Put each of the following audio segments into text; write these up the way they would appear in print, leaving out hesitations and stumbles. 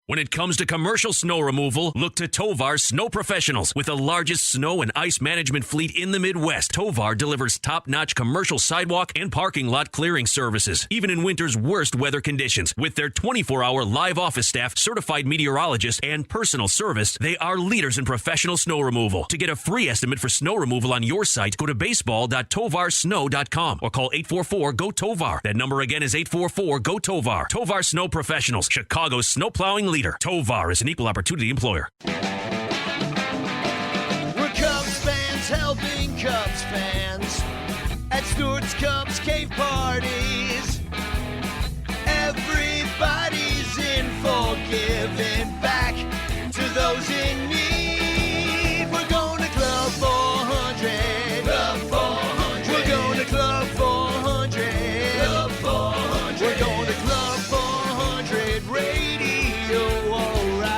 When it comes to commercial snow removal, look to Tovar Snow Professionals. With the largest snow and ice management fleet in the Midwest, Tovar delivers top-notch commercial sidewalk and parking lot clearing services, even in winter's worst weather conditions. With their 24-hour live office staff, certified meteorologists, and personal service, they are leaders in professional snow removal. To get a free estimate for snow removal on your site, go to baseball.tovarsnow.com or call 844-GO-TOVAR. That number again is 844-GO-TOVAR. Tovar Snow Professionals, Chicago's snow plowing leader. Tovar is an equal opportunity employer. We're Cubs fans helping Cubs fans at Stewart's Cubs Cave parties. Everybody's in for giving back to those in need. We're going to Club 400. Club 400. We're going to Club 400. Club 400. We're going to Club 400 Radio. All right.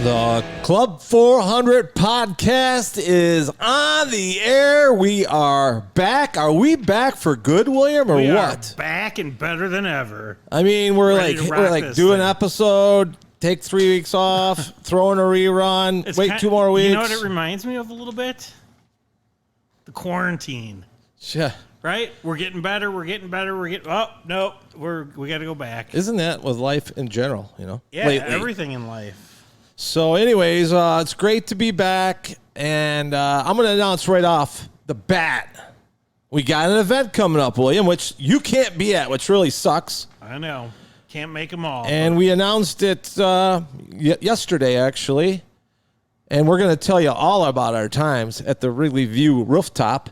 The Club 400 podcast is on the air. We are back. Are we back for good, William, or we what? Are back and better than ever. I mean, we're Ready to rock like this do an thing. episode, take 3 weeks off, throw in a rerun, It's wait 2 more weeks. You know what it reminds me of a little bit? The quarantine. Yeah. Right? We're getting better. Oh, no. We got to go back. Isn't that with life in general, you know? Yeah, lately? everything in life. So anyways, it's great to be back, and I'm going to announce right off the bat, we got an event coming up, William, which you can't be at, which really sucks. I know. Can't make them all. And we announced it yesterday, actually, and we're going to tell you all about our times at the Wrigley View Rooftop,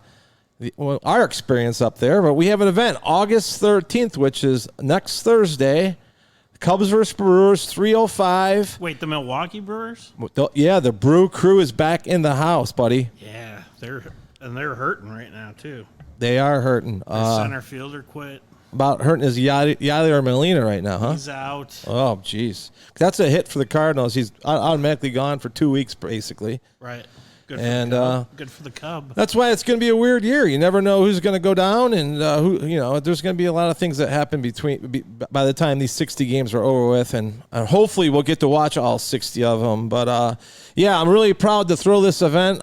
our experience up there. But we have an event August 13th, which is next Thursday. Cubs versus Brewers, 3:05. Wait, the Milwaukee Brewers? Yeah, the Brew crew is back in the house, buddy. Yeah, they're hurting right now too. They are hurting. The center fielder quit. About hurting is Yadier Molina right now, huh? He's out. Oh, jeez. That's a hit for the Cardinals. He's automatically gone for 2 weeks, basically. Right. Good for the Cub. That's why it's going to be a weird year. You never know who's going to go down, and there's going to be a lot of things that happen by the time these 60 games are over with, and hopefully we'll get to watch all 60 of them. But yeah, I'm really proud to throw this event.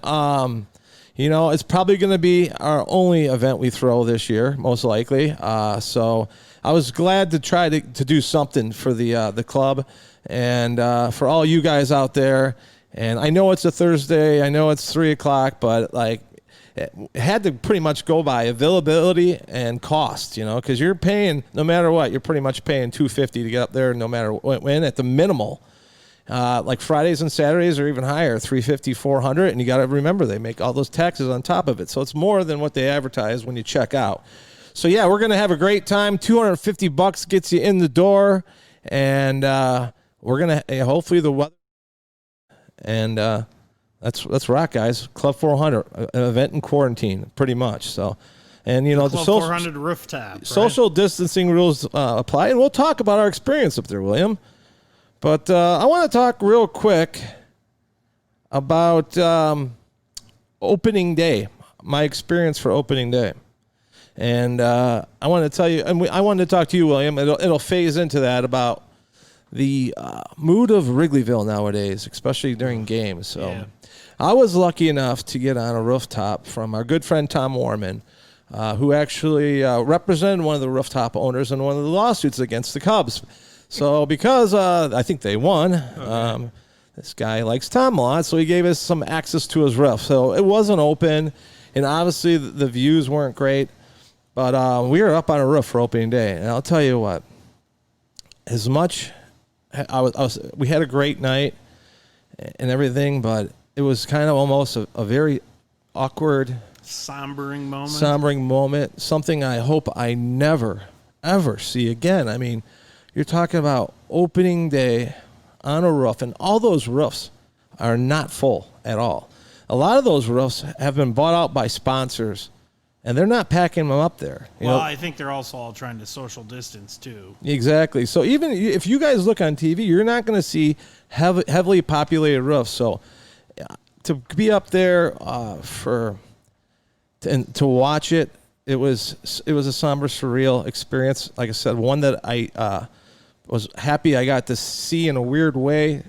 It's probably going to be our only event we throw this year, most likely. So I was glad to try to do something for the club and for all you guys out there. And I know it's a Thursday. I know it's 3 o'clock, but it had to pretty much go by availability and cost, because you're paying, no matter what, you're pretty much paying $250 to get up there, no matter when, at the minimal. Like Fridays and Saturdays are even higher, $350, $400, and you got to remember they make all those taxes on top of it. So it's more than what they advertise when you check out. So yeah, we're gonna have a great time. $250 gets you in the door, and we're gonna hopefully the weather. And let's rock, guys. Club 400, an event in quarantine, pretty much. So, and the Club 400 rooftop. Right? Social distancing rules apply, and we'll talk about our experience up there, William. But I want to talk real quick about opening day, my experience for opening day. And I want to tell you, and I wanted to talk to you, William. It'll phase into that about the mood of Wrigleyville nowadays, especially during games. So yeah. I was lucky enough to get on a rooftop from our good friend Tom Warman, who actually represented one of the rooftop owners in one of the lawsuits against the Cubs. So because I think they won, okay. This guy likes Tom a lot, so he gave us some access to his roof. So it wasn't open, and obviously the views weren't great, but we were up on a roof for opening day. And I'll tell you what, as much we had a great night and everything, but it was kind of almost a very awkward, sombering moment. Something I hope I never, ever see again. I mean, you're talking about opening day on a roof, and all those roofs are not full at all. A lot of those roofs have been bought out by sponsors, and they're not packing them up there. I think they're also all trying to social distance, too. Exactly. So even if you guys look on TV, you're not going to see heavily populated roofs. So to be up there to watch it was a somber, surreal experience. Like I said, one that I was happy I got to see in a weird way,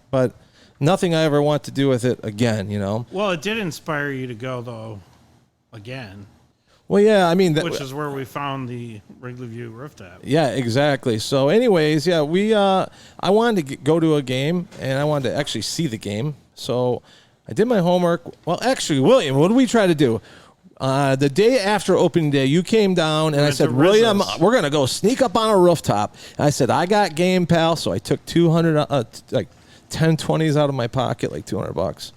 but nothing I ever want to do with it again, you know. Well, it did inspire you to go, though, again. Well, yeah, I mean... which is where we found the Wrigley View Rooftop. Yeah, exactly. So anyways, yeah, I wanted to go to a game, and I wanted to actually see the game. So I did my homework. Well, actually, William, what did we try to do? The day after opening day, you came down, and I said, William, we're going to go sneak up on a rooftop. And I said, I got game, pal. So I took 200, like 10 20s out of my pocket, like $200.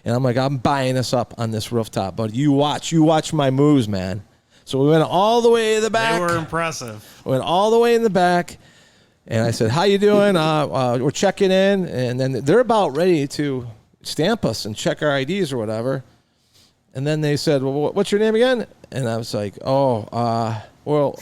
And I'm like, I'm buying us up on this rooftop. But you watch my moves, man. So we went all the way to the back. They were impressive. We went all the way in the back. And I said, how you doing? We're checking in. And then they're about ready to stamp us and check our IDs or whatever. And then they said, well, what's your name again? And I was like, well,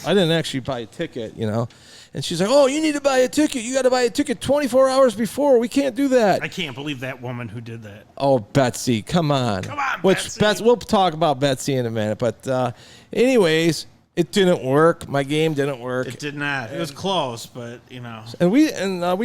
I didn't actually buy a ticket, you know. And she's like, oh, you need to buy a ticket. You got to buy a ticket 24 hours before. We can't do that. I can't believe that woman who did that. Oh, Betsy, come on. Come on, Betsy. We'll talk about Betsy in a minute. But anyways, it didn't work. My game didn't work. It did not. It was close, but, you know. And we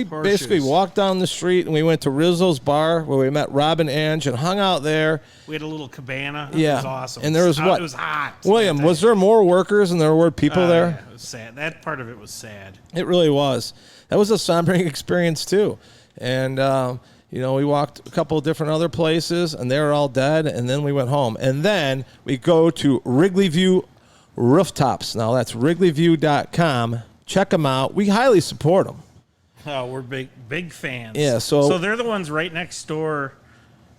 basically walked down the street, and we went to Rizzo's bar where we met Rob and Ange and hung out there. We had a little cabana. Yeah. It was awesome. And there was what? It was hot. William, was there more workers than there were people there? Yeah, it was sad. That part of it was sad. It really was. That was a sombering experience, too. And, you know, we walked a couple of different other places, and they were all dead, and then we went home. And then we go to Wrigley View Rooftops. Now, that's wrigleyview.com. Check them out. We highly support them. Oh, we're big fans. Yeah, so they're the ones right next door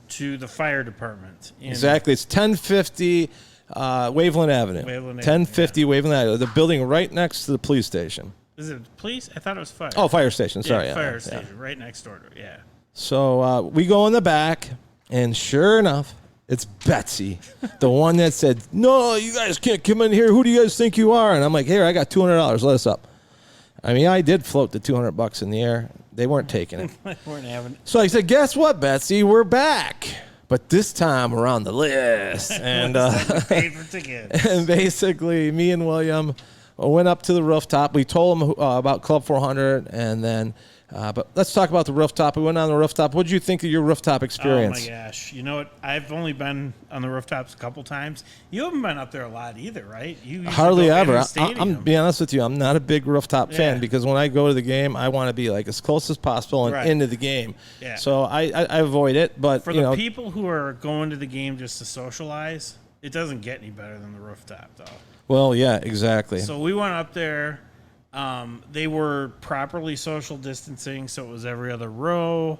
to the fire department. Exactly. It's 1050 Waveland Avenue. 1050 Waveland Avenue. The building right next to the police station. Is it police? I thought it was fire. Oh, fire station. Sorry. Yeah, fire station. Right next door to it. Yeah. So we go in the back, and sure enough, it's Betsy, the one that said, no, you guys can't come in here. Who do you guys think you are? And I'm like, here, I got $200. Let us up. I mean, I did float the $200 in the air. They weren't taking it. They weren't having it. So I said, guess what, Betsy? We're back. But this time we're on the list. And, paid for tickets. And basically, me and William went up to the rooftop. We told them about Club 400, and then... but let's talk about the rooftop. We went on the rooftop. What did you think of your rooftop experience? Oh, my gosh. You know what? I've only been on the rooftops a couple times. You haven't been up there a lot either, right? You Hardly ever. I'm be honest with you. I'm not a big rooftop fan because when I go to the game, I want to be like as close as possible and into the game. Yeah. So I avoid it. But for the people who are going to the game just to socialize, it doesn't get any better than the rooftop, though. Well, yeah, exactly. So we went up there. They were properly social distancing, so it was every other row.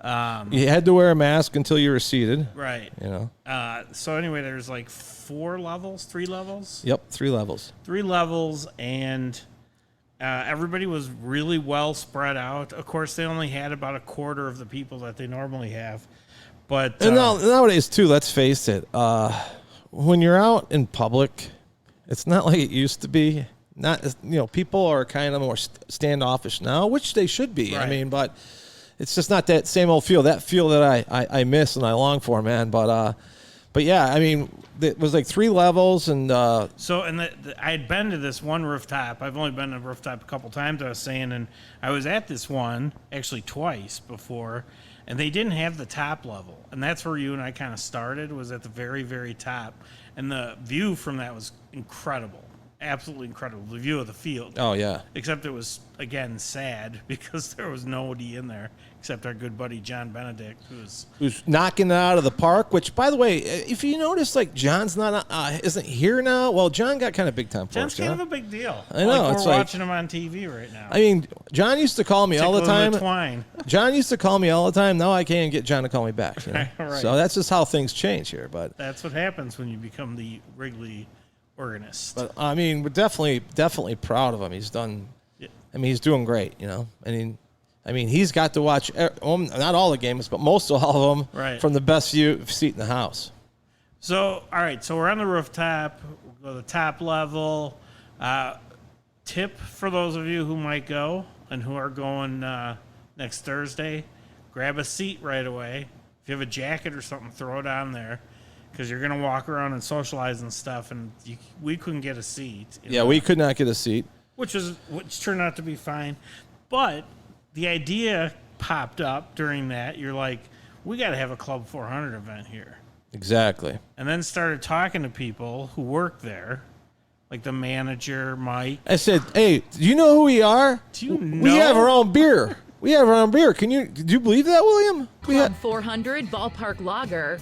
You had to wear a mask until you were seated. Right. You know. So anyway, there's like 3 levels. Yep, 3 levels. 3 levels, and everybody was really well spread out. Of course, they only had about a quarter of the people that they normally have. But and nowadays too, let's face it. When you're out in public, it's not like it used to be. People are kind of more standoffish now, which they should be. Right. I mean, but it's just not that same old feel. That feel that I miss and I long for, man. But yeah, I mean, it was like 3 levels, and I had been to this one rooftop. I've only been to a rooftop a couple times. I was saying, and I was at this one actually twice before, and they didn't have the top level, and that's where you and I kind of started. Was at the very, very top, and the view from that was incredible. Absolutely incredible. The view of the field. Oh, yeah. Except it was, again, sad because there was nobody in there except our good buddy John Benedict, who's knocking it out of the park, which, by the way, if you notice, like, John's isn't here now. Well, John got kind of big time for John's us. John's kind of a big deal. I know. We're watching him on TV right now. I mean, John used to call me all the time. Twine. John used to call me all the time. Now I can't get John to call me back. You know? Right. So that's just how things change here. But that's what happens when you become the Wrigley organist. But I mean, we're definitely proud of him. He's done. Yeah. I mean, he's doing great. You know, I mean, he's got to watch not all the games, but most of all of them from the best seat in the house. So, all right. So we're on the rooftop. We'll go to the top level. Tip for those of you who might go and who are going next Thursday: grab a seat right away. If you have a jacket or something, throw it on there. Because you're going to walk around and socialize and stuff, and we couldn't get a seat. Yeah, we could not get a seat. Which turned out to be fine. But the idea popped up during that. You're like, we got to have a Club 400 event here. Exactly. And then started talking to people who work there, like the manager, Mike. I said, hey, do you know who we are? Do you know? We have our own beer. We have our own beer. Do you believe that, William? Club 400 Ballpark Lager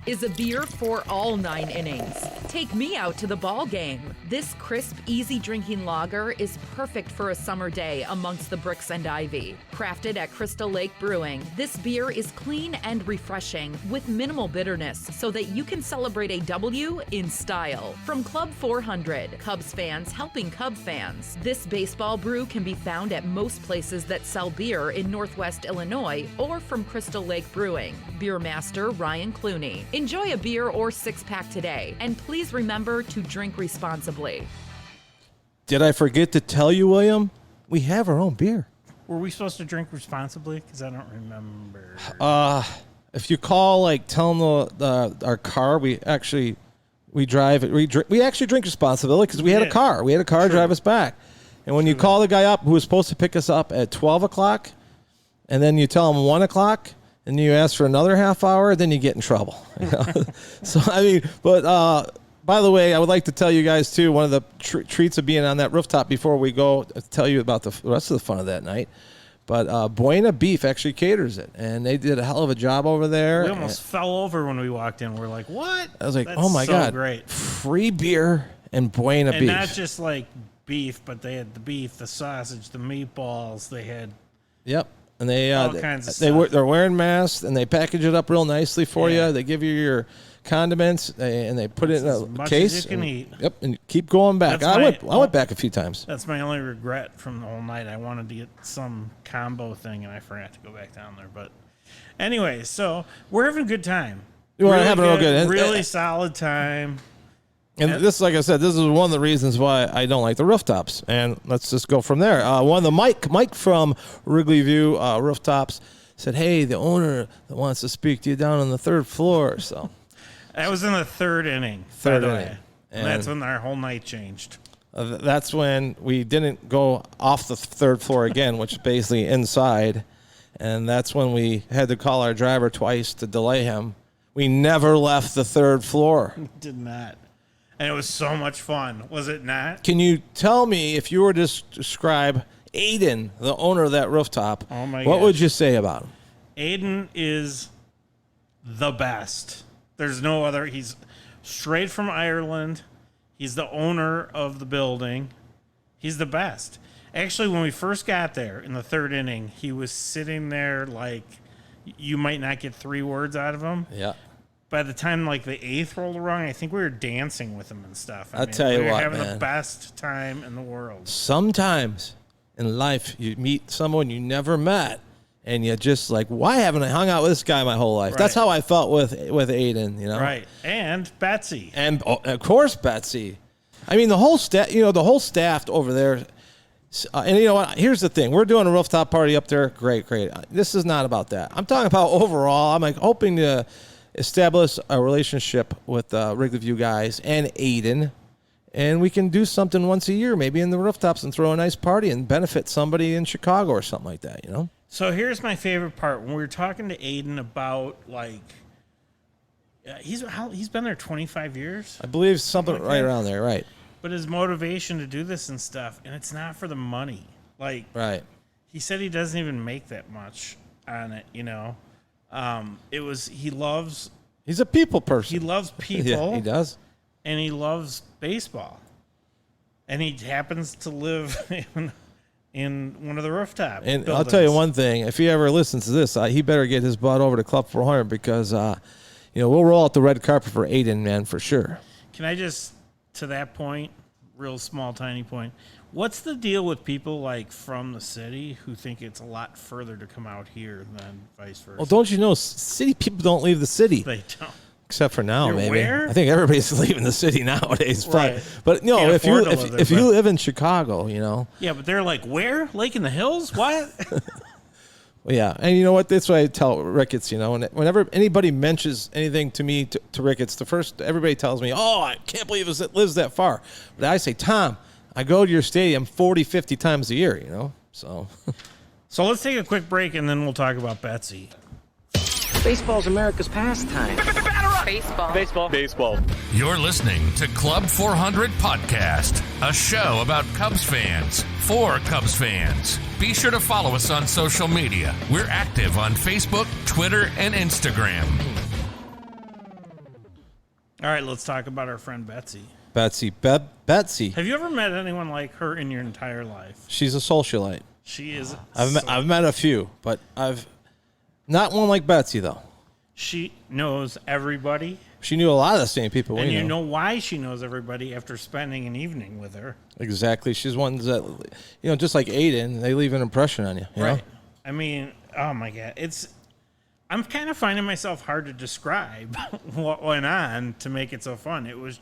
is a beer for all 9 innings. Take me out to the ball game. This crisp, easy drinking lager is perfect for a summer day amongst the bricks and ivy. Crafted at Crystal Lake Brewing, this beer is clean and refreshing with minimal bitterness so that you can celebrate a W in style. From Club 400, Cubs fans helping Cub fans. This baseball brew can be found at most places that sell beer in Northwest Illinois or from Crystal Lake Brewing. Beer master Ryan Clooney. Enjoy a beer or 6-pack today, and please remember to drink responsibly. Did I forget to tell you, William? We have our own beer. Were we supposed to drink responsibly? Because I don't remember. If you call, tell them our car, we actually drive it. We actually drink responsibly because we had a car. We had a car drive us back. And when you call the guy up who was supposed to pick us up at 12 o'clock, and then you tell him 1 o'clock, and you ask for another half hour, then you get in trouble. So, by the way, I would like to tell you guys, too, one of the treats of being on that rooftop before we go tell you about the rest of the fun of that night. But Buena Beef actually caters it, and they did a hell of a job over there. We almost fell over when we walked in. We're like, what? I was like, That's oh, my God. Great. Free beer and Buena Beef. And not just beef, but they had the beef, the sausage, the meatballs. They had... Yep. And they all kinds of stuff. They're wearing masks, and they package it up real nicely for you. They give you your condiments, and they put it in a case. As you can eat. Yep, and keep going back. I went back a few times. That's my only regret from the whole night. I wanted to get some combo thing, and I forgot to go back down there. But anyway, so we're having a good time. We're having a real good, really solid time. And this, like I said, this is one of the reasons why I don't like the rooftops. And let's just go from there. One of the Mike from Wrigley View Rooftops said, hey, the owner that wants to speak to you down on the 3rd floor. So that was in the 3rd inning. Third inning. And that's when our whole night changed. That's when we didn't go off the 3rd floor again, which is basically inside. And that's when we had to call our driver twice to delay him. We never left the 3rd floor. We did not. And it was so much fun, was it not? Can you tell me, if you were to describe Aiden, the owner of that rooftop, what would you say about him? Aiden is the best. There's no other. He's straight from Ireland. He's the owner of the building. He's the best. Actually, when we first got there in the 3rd inning, he was sitting there like you might not get 3 words out of him. Yeah. By the time the 8th rolled around, I think we were dancing with him and stuff. I'll tell you what, we were having man. the best time in the world. Sometimes in life you meet someone you never met, and you're just like, why haven't I hung out with this guy my whole life? Right. That's how I felt with Aiden, Right, and Betsy, and of course Betsy. I mean, the whole staff over there. And you know what? Here's the thing: we're doing a rooftop party up there. Great. This is not about that. I'm talking about overall. I'm hoping to establish a relationship with Wrigley View guys and Aiden, and we can do something once a year, maybe in the rooftops, and throw a nice party and benefit somebody in Chicago or something like that, So here's my favorite part. When we were talking to Aiden about he's been there 25 years. I believe something right around there, right? But his motivation to do this and stuff, and it's not for the money. Right. He said he doesn't even make that much on it, He's a people person. He loves people. Yeah, he does. And he loves baseball. And he happens to live in one of the rooftop And buildings. I'll tell you one thing. If he ever listens to this, he better get his butt over to Club 400 because, we'll roll out the red carpet for Aiden, man, for sure. Can I just, to that point, real small, tiny point, what's the deal with people from the city who think it's a lot further to come out here than vice versa? Well, don't you know, city people don't leave the city. They don't. Except for now, You're maybe. where? I think everybody's leaving the city nowadays. Right. But Can't if afford to live there, you live in Chicago, Yeah, but they're like, where? Lake in the Hills? What? Well, yeah. And you know what? That's what I tell Ricketts, whenever anybody mentions anything to me, to Ricketts, everybody tells me, oh, I can't believe it lives that far. But I say, Tom, I go to your stadium 40, 50 times a year, So let's take a quick break, and then we'll talk about Betsy. Baseball's America's pastime. Baseball. You're listening to Club 400 Podcast, a show about Cubs fans for Cubs fans. Be sure to follow us on social media. We're active on Facebook, Twitter, and Instagram. All right, let's talk about our friend Betsy. Betsy. Have you ever met anyone like her in your entire life? She's a socialite. She is. I've met a few, but I've not one like Betsy though. She knows everybody. She knew a lot of the same people. And you know why she knows everybody after spending an evening with her. Exactly. She's one that, just like Aiden, they leave an impression on you. You know? I mean, oh my God. I'm kind of finding myself hard to describe what went on to make it so fun. It was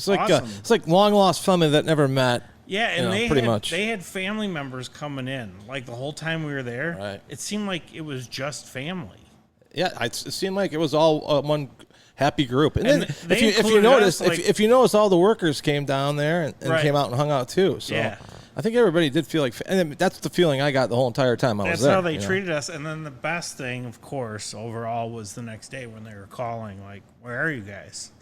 like awesome. It's like long lost family that never met. Yeah, and they had family members coming in. Like the whole time we were there, right. It seemed like it was just family. Yeah, it seemed like it was all one happy group. And then if you notice, all the workers came down there and right. came out and hung out too. So yeah. I think everybody did feel like, and that's the feeling I got the whole entire time I was there. That's how they treated us. And then the best thing, of course, overall was the next day when they were calling, like, where are you guys?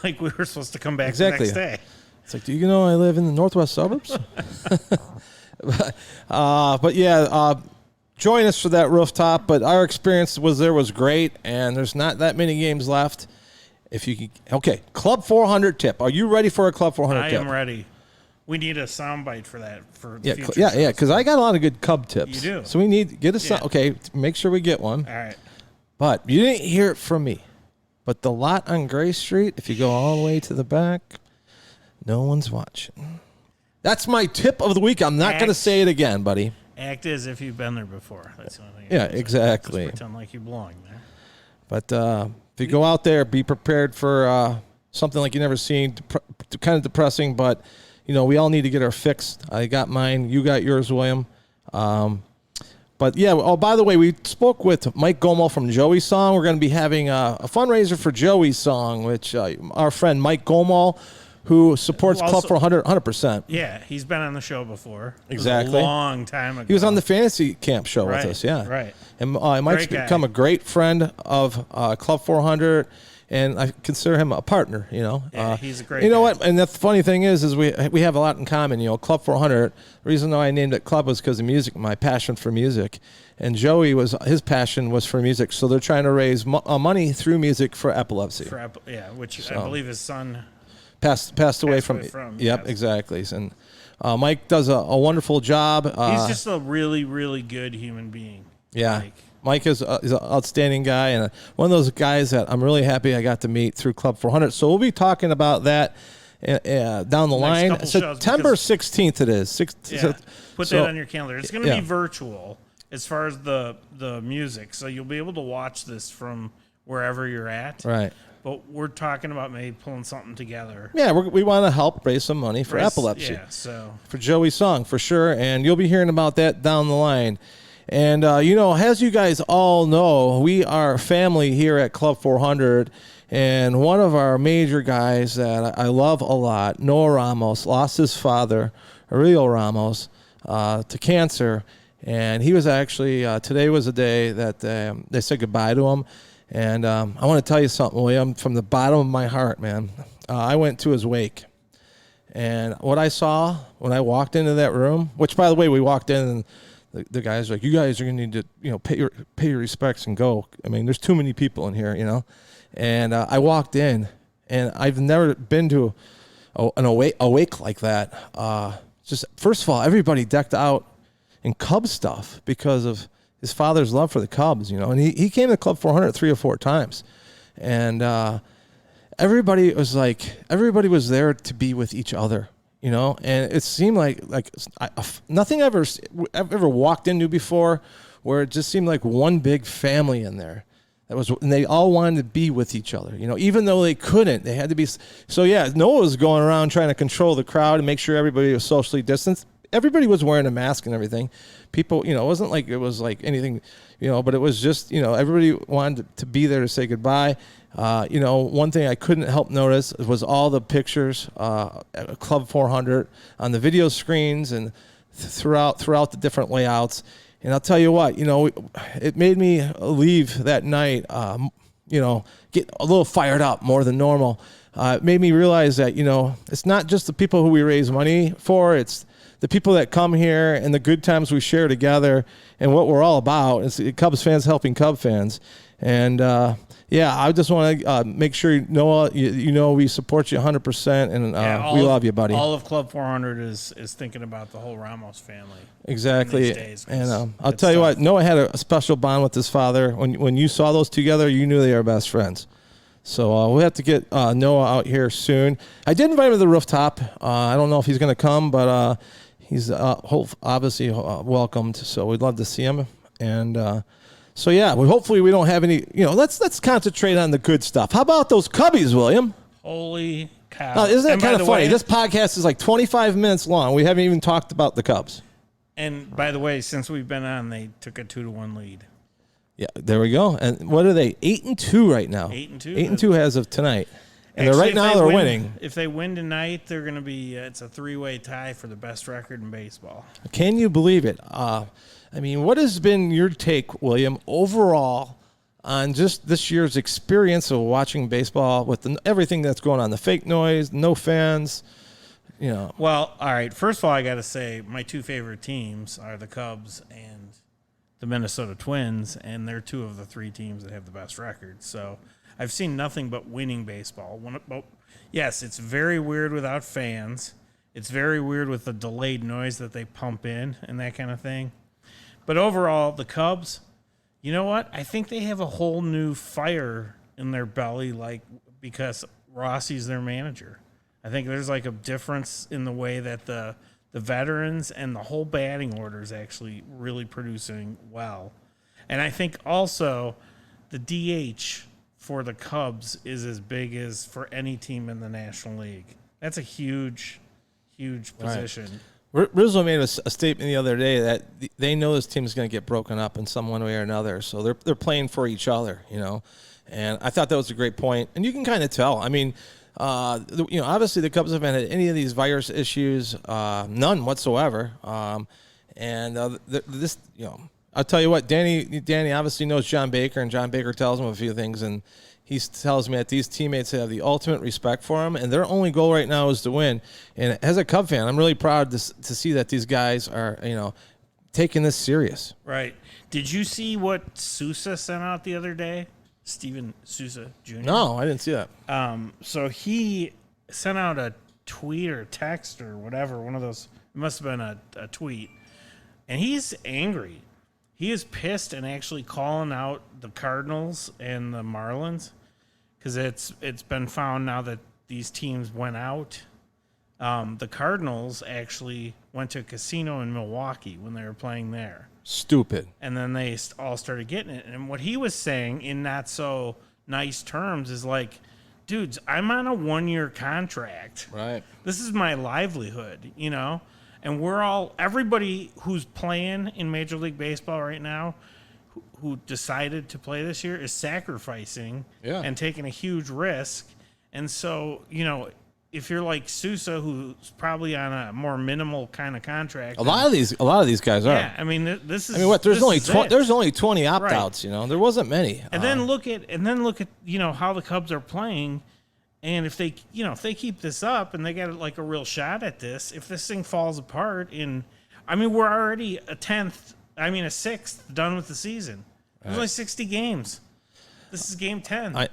Like we were supposed to come back the next day. It's like, do you know I live in the northwest suburbs? But yeah, join us for that rooftop. But our experience was great, and there's not that many games left. If you can, okay, Club 400 tip. Are you ready for a Club 400 tip? I am ready. We need a soundbite for that for yeah, future. Yeah, because I got a lot of good Cub tips. You do. So we need to get a sound. Okay, make sure we get one. All right. But you didn't hear it from me. But the lot on Gray Street, if you go all the way to the back, no one's watching. That's my tip of the week. I'm not going to say it again, buddy. Act as if you've been there before. That's the only thing. Yeah, exactly. Just pretend like you belong there. But if you go out there, be prepared for something like you never seen. Kind of depressing, but we all need to get our fix. I got mine. You got yours, William. But yeah. Oh, by the way, we spoke with Mike Gomo from Joey's Song. We're going to be having a fundraiser for Joey's Song, which our friend Mike Gomo, who supports Club 400 100%. Yeah, he's been on the show before. Exactly. A long time ago. He was on the Fantasy Camp show with us. Yeah. Right. And Mike's become a great friend of Club 400. And I consider him a partner, Yeah, he's a great You know guy. what? And the funny thing is we have a lot in common. Club 400, the reason why I named it Club was because of music, my passion for music. And Joey, his passion was for music. So they're trying to raise money through music for epilepsy. Which I believe his son passed away from. Yep, yes. exactly. And Mike does a wonderful job. He's just a really, really good human being. Yeah. Mike is an outstanding guy and one of those guys that I'm really happy I got to meet through Club 400. So we'll be talking about that down the line. September 16th it is. Put that on your calendar. It's going to be virtual as far as the music. So you'll be able to watch this from wherever you're at. Right. But we're talking about maybe pulling something together. Yeah, we want to help raise some money for epilepsy. Yeah, so. For Joey's Song, for sure. And you'll be hearing about that down the line. And, as you guys all know, we are family here at Club 400. And one of our major guys that I love a lot, Noah Ramos, lost his father, Aurelio Ramos, to cancer. And he was actually, today was the day that they said goodbye to him. And I want to tell you something, William, from the bottom of my heart, man. I went to his wake. And what I saw when I walked into that room, which, by the way, we walked in and the guys are like, you guys are going to need to, pay your respects and go. I mean, there's too many people in here, And I walked in, and I've never been to an awake like that. Just first of all, everybody decked out in Cub stuff because of his father's love for the Cubs, And he came to Club 400 3 or 4 times, and everybody was there to be with each other. And it seemed like nothing I've ever walked into before, where it just seemed like one big family in there. And they all wanted to be with each other. Even though they couldn't, they had to be. So yeah, Noah was going around trying to control the crowd and make sure everybody was socially distanced. Everybody was wearing a mask and everything. People, it wasn't like it was like anything, but it was just, everybody wanted to be there to say goodbye. One thing I couldn't help notice was all the pictures at Club 400 on the video screens and throughout the different layouts. And I'll tell you what, it made me leave that night, get a little fired up more than normal. It made me realize that, it's not just the people who we raise money for, it's the people that come here and the good times we share together and what we're all about. It's Cubs fans helping Cub fans. And, I just want to make sure, Noah, we support you 100%, and we love you, buddy. All of Club 400 is thinking about the whole Ramos family. Exactly. And I'll tell you what, Noah had a special bond with his father. When you saw those together, you knew they were best friends. So we'll have to get Noah out here soon. I did invite him to the rooftop. I don't know if he's going to come, but he's obviously welcomed. So we'd love to see him. And hopefully we don't have any. Let's concentrate on the good stuff. How about those Cubbies, William? Holy cow! Isn't that kind of funny? This podcast is like 25 minutes long. We haven't even talked about the Cubs. And by the way, since we've been on, they took a 2-1 lead. Yeah, there we go. And what are they? 8-2 right now. 8-2. 8-2 as of tonight. And actually, they're winning. If they win tonight, they're going to be. It's a 3-way tie for the best record in baseball. Can you believe it? What has been your take, William, overall on just this year's experience of watching baseball with everything that's going on, the fake noise, no fans, Well, all right. First of all, I got to say my two favorite teams are the Cubs and the Minnesota Twins, and they're two of the three teams that have the best record. So I've seen nothing but winning baseball. Yes, it's very weird without fans. It's very weird with the delayed noise that they pump in and that kind of thing. But overall, the Cubs, you know what? I think they have a whole new fire in their belly, because Rossi's their manager. I think there's a difference in the way that the veterans and the whole batting order is actually really producing well. And I think also the DH for the Cubs is as big as for any team in the National League. That's a huge, huge position. Right. Rizzo made a statement the other day that they know this team is going to get broken up in some one way or another, so they're playing for each other, And I thought that was a great point, and you can kind of tell. Obviously the Cubs haven't had any of these virus issues, none whatsoever. I'll tell you what, Danny obviously knows John Baker, and John Baker tells him a few things, and he tells me that these teammates have the ultimate respect for him, and their only goal right now is to win. And as a Cub fan, I'm really proud to see that these guys are, taking this serious. Right. Did you see what Sousa sent out the other day? Steven Sousa Jr.? No, I didn't see that. So he sent out a tweet or text or whatever, one of those. It must have been a tweet. And he's angry. He is pissed and actually calling out the Cardinals and the Marlins because it's been found now that these teams went out. The Cardinals actually went to a casino in Milwaukee when they were playing there. Stupid. And then they all started getting it. And what he was saying in not so nice terms is dudes, I'm on a 1-year contract. Right. This is my livelihood, And everybody who's playing in Major League Baseball right now who decided to play this year is sacrificing and taking a huge risk. And so, if you're like Sousa, who's probably on a more minimal kind of contract, a lot of these guys are. Yeah, this is. There's only 20 opt-outs. Right. There wasn't many. And then look at how the Cubs are playing, and if they keep this up and they get a real shot at this, if this thing falls apart we're already a sixth done with the season. There's only 60 games. This is game 10.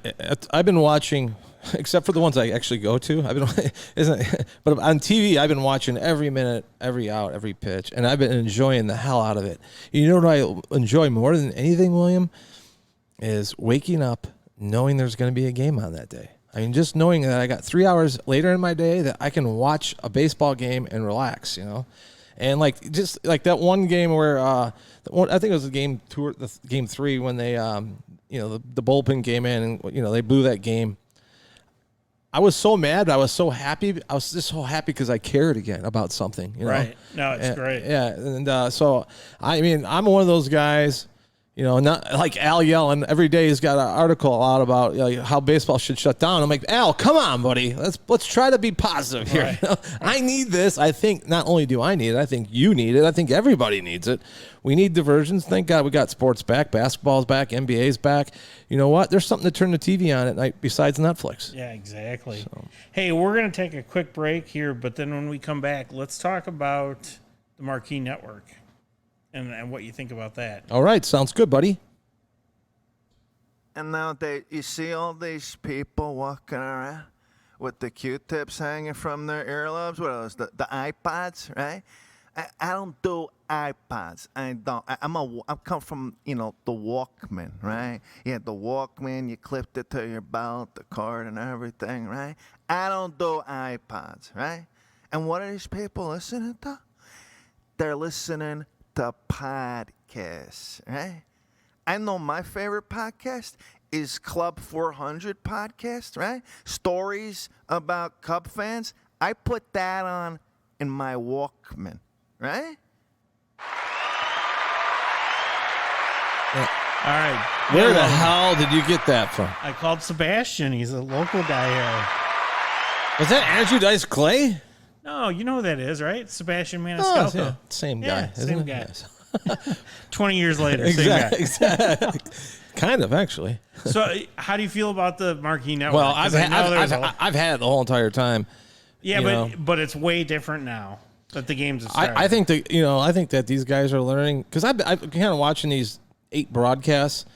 I've been watching, except for the ones I actually go to. But on TV, I've been watching every minute, every out, every pitch, and I've been enjoying the hell out of it. You know what I enjoy more than anything, William, is waking up knowing there's going to be a game on that day. Just knowing that I got 3 hours later in my day that I can watch a baseball game and relax, And just that one game where I think it was game 2 or game 3 when they the bullpen came in and they blew that game. I was so mad, but I was so happy. I was just so happy because I cared again about something. Right. No, it's great. Yeah, and so I'm one of those guys. You know, not like Al yelling every day. He's got an article out about how baseball should shut down. I'm like, Al, come on, buddy. Let's try to be positive here. Right. I need this. I think not only do I need it, I think you need it. I think everybody needs it. We need diversions. Thank God we got sports back. Basketball's back. NBA's back. You know what? There's something to turn the TV on at night besides Netflix. Yeah, exactly. So. Hey, we're going to take a quick break here, but then when we come back, let's talk about the Marquee Network. And what you think about that. All right. Sounds good, buddy. And now you see all these people walking around with the Q-tips hanging from their earlobes. What else? The iPods, right? I don't do iPods. I come from, the Walkman, right? You had the Walkman, you clipped it to your belt, the cord and everything, right? I don't do iPods, right? And what are these people listening to? They're listening to podcasts, right? I know my favorite podcast is Club 400 podcast, right? Stories about Cub fans. I put that on in my Walkman, right? All right. Where the hell did you get that from? I called Sebastian. He's a local guy here. Was that Andrew Dice Clay? No, you know who that is, right? Sebastian Maniscalco. Oh, yeah. Same guy, same isn't guy. it? Yes. 20 years later, same guy. Exactly. Kind of, actually. So, how do you feel about the Marquee Network? Well, I've had it the whole entire time. Yeah, but it's way different now that the games have started. I think that these guys are learning because I've kind of watching these 8 broadcasts.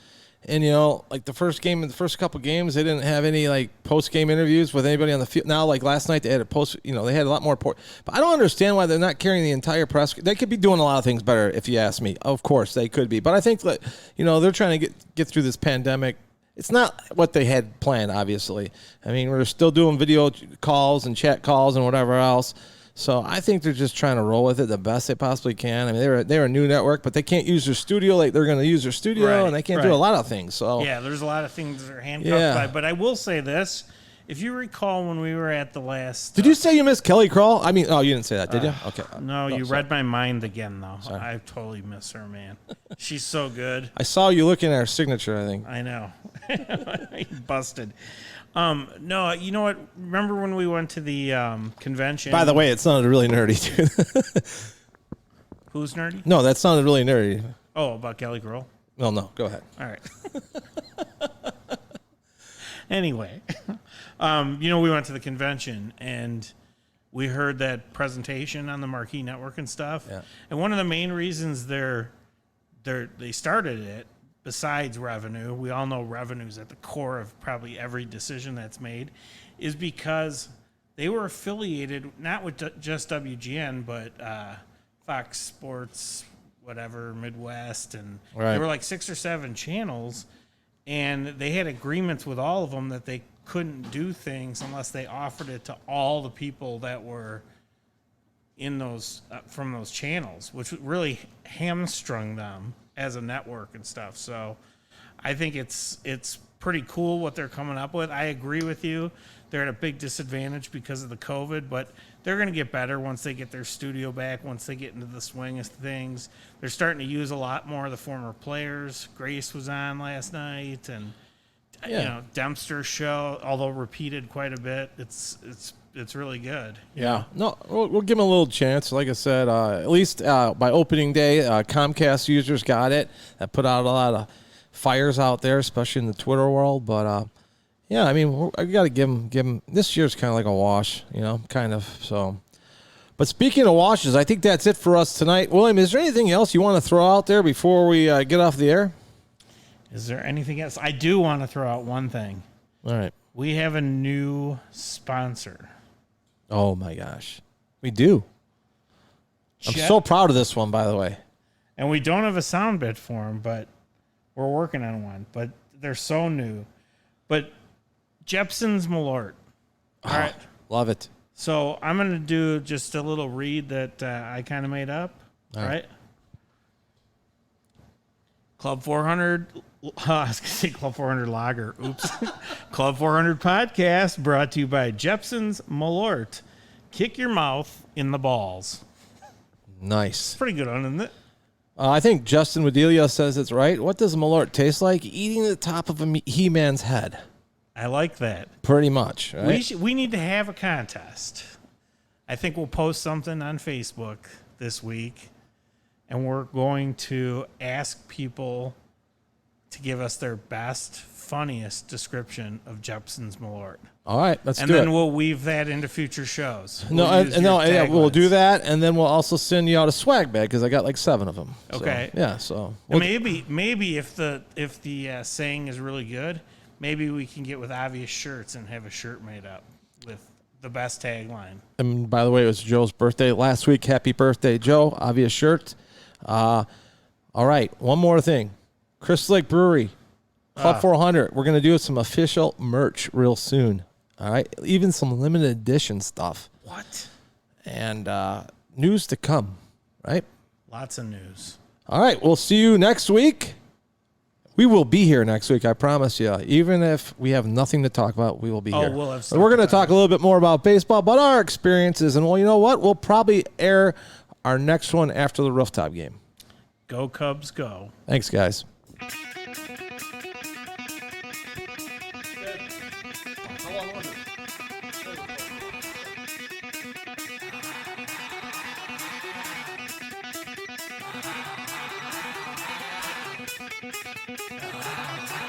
And, like the first couple games, they didn't have any, like, post-game interviews with anybody on the field. Now, like last night, they had they had a lot more. But I don't understand why they're not carrying the entire press. They could be doing a lot of things better, if you ask me. Of course, they could be. But I think that, they're trying to get through this pandemic. It's not what they had planned, obviously. I mean, we're still doing video calls and chat calls and whatever else. So I think they're just trying to roll with it the best they possibly can. I mean, they're a new network, but they can't use their studio like they're going to use their studio, and they can't do a lot of things. So yeah, there's a lot of things that are handcuffed by. But I will say this: if you recall, when we were at the last, did you say you missed Kelly Crawl? I mean, you didn't say that, did you? Okay. No, you read my mind again, though. Sorry. I totally miss her, man. She's so good. I saw you looking at her signature, I think. I know. Busted. No, you know what? Remember when we went to the convention? By the way, it sounded really nerdy, too. Who's nerdy? No, that sounded really nerdy. Oh, about Kelly Grohl? Well, no, go ahead. All right. Anyway, we went to the convention and we heard that presentation on the Marquee Network and stuff. Yeah. And one of the main reasons they started it, besides revenue, we all know revenue is at the core of probably every decision that's made, is because they were affiliated not with just WGN, but Fox Sports, whatever, Midwest, and there were like 6 or 7 channels, and they had agreements with all of them that they couldn't do things unless they offered it to all the people that were in those from those channels, which really hamstrung them as a network and stuff. So I think it's pretty cool what they're coming up with. I agree with you. They're at a big disadvantage because of the COVID, but they're going to get better once they get their studio back, once they get into the swing of things. They're starting to use a lot more of the former players. Grace was on last night, and Dempster's show, although repeated quite a bit, it's really good. Yeah. No, we'll give them a little chance. Like I said, at least by opening day, Comcast users got it. That put out a lot of fires out there, especially in the Twitter world. But, I mean, I got to give them. This year's kind of like a wash, kind of. So, but speaking of washes, I think that's it for us tonight. William, is there anything else you want to throw out there before we get off the air? Is there anything else? I do want to throw out one thing. All right. We have a new sponsor. Oh, my gosh. We do. I'm so proud of this one, by the way. And we don't have a sound bit for them, but we're working on one. But they're so new. But Jepson's Malort. All right. Love it. So I'm going to do just a little read that I kind of made up. All right. Club 400. I was going to say Club 400 Lager. Oops. Club 400 Podcast brought to you by Jepson's Malort. Kick your mouth in the balls. Nice. It's pretty good one, isn't it? I think Justin Wadelia says it's right. What does Malort taste like? Eating the top of a He-Man's head. I like that. Pretty much, right? We need to have a contest. I think we'll post something on Facebook this week, and we're going to ask people to give us their best, funniest description of Jepson's Malort. All right, let's do it. And then we'll weave that into future shows. We'll do that, and then we'll also send you out a swag bag because I got like 7 of them. Okay. So, yeah. So maybe if the saying is really good, maybe we can get with Obvious Shirts and have a shirt made up with the best tagline. And by the way, it was Joe's birthday last week. Happy birthday, Joe! Obvious Shirt. All right, one more thing. Crystal Lake Brewery, Club 400. We're gonna do some official merch real soon. All right, even some limited edition stuff. What? And news to come, right? Lots of news. All right, we'll see you next week. We will be here next week, I promise you. Even if we have nothing to talk about, we will be here. We'll have we're going to talk a little bit more about baseball, but our experiences. And, well, you know what? We'll probably air our next one after the rooftop game. Go Cubs, go. Thanks, guys. Time